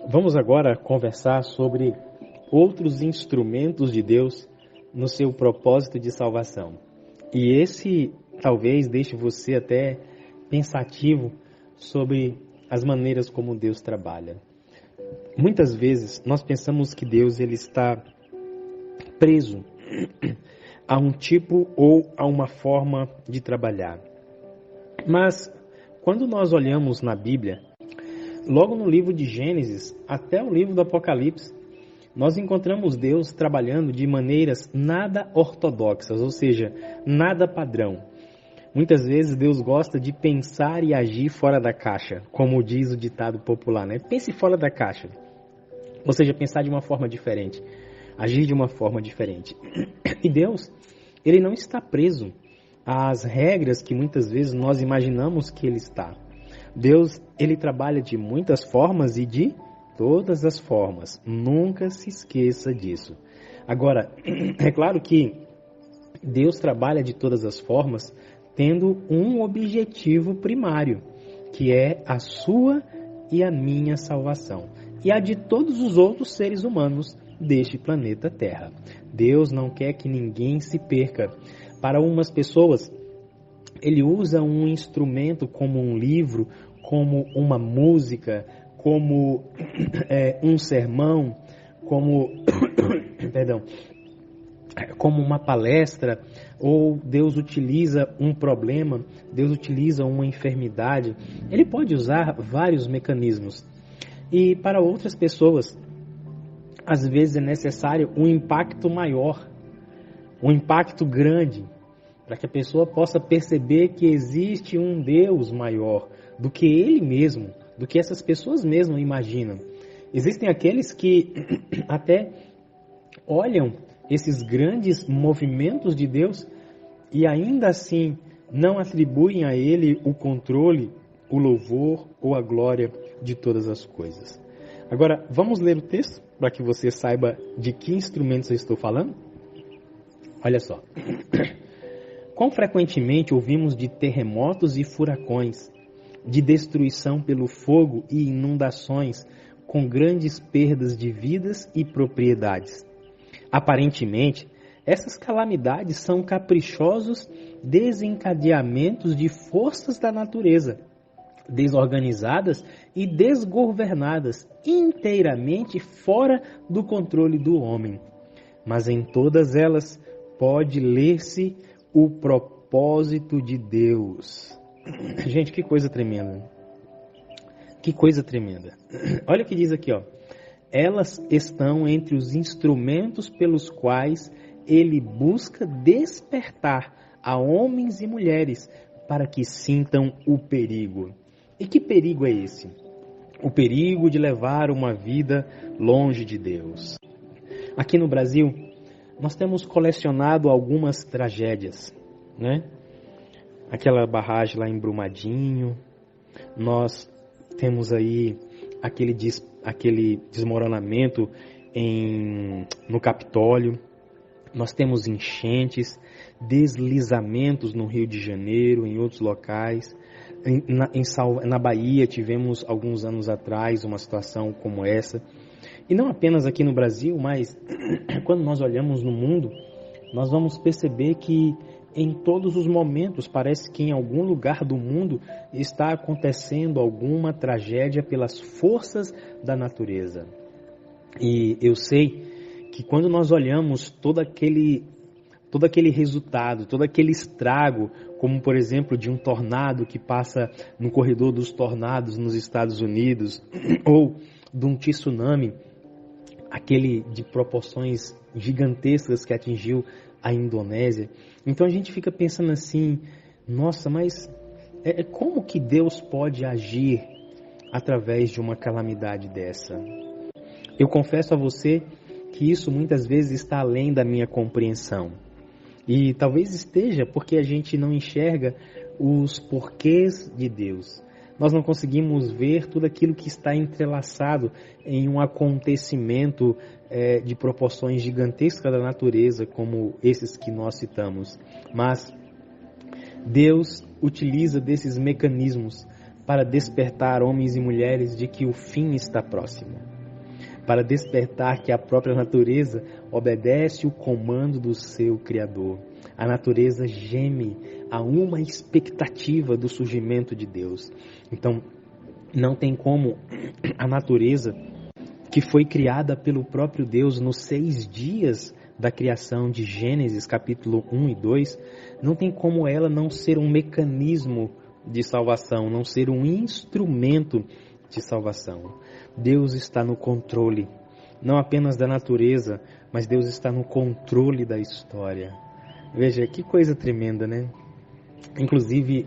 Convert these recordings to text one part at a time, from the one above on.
Vamos agora conversar sobre outros instrumentos de Deus no seu propósito de salvação. E esse talvez deixe você até pensativo sobre as maneiras como Deus trabalha. Muitas vezes nós pensamos que Deus ele está preso a um tipo ou a uma forma de trabalhar. Mas quando nós olhamos na Bíblia, logo no livro de Gênesis até o livro do Apocalipse, nós encontramos Deus trabalhando de maneiras nada ortodoxas, ou seja, nada padrão. Muitas vezes Deus gosta de pensar e agir fora da caixa, como diz o ditado popular, né? Pense fora da caixa. Ou seja, pensar de uma forma diferente, agir de uma forma diferente. E Deus, ele não está preso às regras que muitas vezes nós imaginamos que ele está. Deus, ele trabalha de muitas formas e de todas as formas. Nunca se esqueça disso. Agora, é claro que Deus trabalha de todas as formas tendo um objetivo primário, que é a sua e a minha salvação, e a de todos os outros seres humanos deste planeta Terra. Deus não quer que ninguém se perca. Para umas pessoas, ele usa um instrumento como um livro, como uma música, como um sermão, como como uma palestra, ou Deus utiliza um problema, Deus utiliza uma enfermidade. Ele pode usar vários mecanismos. E para outras pessoas, às vezes é necessário um impacto maior, um impacto grande, para que a pessoa possa perceber que existe um Deus maior do que ele mesmo, do que essas pessoas mesmo imaginam. Existem aqueles que até olham esses grandes movimentos de Deus e ainda assim não atribuem a ele o controle, o louvor ou a glória de todas as coisas. Agora, vamos ler o texto para que você saiba de que instrumentos eu estou falando? Olha só. Quão frequentemente ouvimos de terremotos e furacões, de destruição pelo fogo e inundações, com grandes perdas de vidas e propriedades. Aparentemente, essas calamidades são caprichosos desencadeamentos de forças da natureza, desorganizadas e desgovernadas, inteiramente fora do controle do homem. Mas em todas elas pode ler-se o propósito de Deus. Gente, que coisa tremenda. Que coisa tremenda. Olha o que diz aqui, ó. Elas estão entre os instrumentos pelos quais ele busca despertar a homens e mulheres para que sintam o perigo. E que perigo é esse? O perigo de levar uma vida longe de Deus. Aqui no Brasil, nós temos colecionado algumas tragédias, né? Aquela barragem lá em Brumadinho, nós temos aí aquele desmoronamento no Capitólio, nós temos enchentes, deslizamentos no Rio de Janeiro, em outros locais. Na Bahia tivemos alguns anos atrás uma situação como essa. E não apenas aqui no Brasil, mas quando nós olhamos no mundo, nós vamos perceber que em todos os momentos parece que em algum lugar do mundo está acontecendo alguma tragédia pelas forças da natureza. E eu sei que quando nós olhamos todo aquele resultado, todo aquele estrago, como por exemplo de um tornado que passa no corredor dos tornados nos Estados Unidos, ou de um tsunami, aquele de proporções gigantescas que atingiu a Indonésia. Então a gente fica pensando assim, nossa, mas como que Deus pode agir através de uma calamidade dessa? Eu confesso a você que isso muitas vezes está além da minha compreensão. E talvez esteja porque a gente não enxerga os porquês de Deus. Nós não conseguimos ver tudo aquilo que está entrelaçado em um acontecimento de proporções gigantescas da natureza, como esses que nós citamos. Mas Deus utiliza desses mecanismos para despertar homens e mulheres de que o fim está próximo. para despertar que a própria natureza obedece o comando do seu Criador. A natureza geme a uma expectativa do surgimento de Deus. Então, não tem como a natureza, que foi criada pelo próprio Deus nos 6 dias da criação de Gênesis, capítulo 1 e 2, não tem como ela não ser um mecanismo de salvação, não ser um instrumento de salvação. Deus está no controle, não apenas da natureza, mas Deus está no controle da história. Veja, que coisa tremenda, né? Inclusive,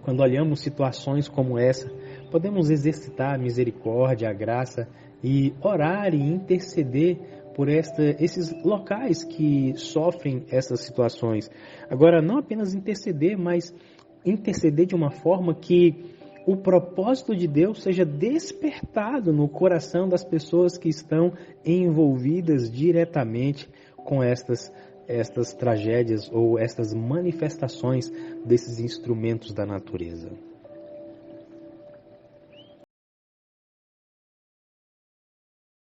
quando olhamos situações como essa, podemos exercitar a misericórdia, a graça e orar e interceder por esses locais que sofrem essas situações. Agora, não apenas interceder, mas interceder de uma forma que o propósito de Deus seja despertado no coração das pessoas que estão envolvidas diretamente com estas tragédias ou estas manifestações desses instrumentos da natureza.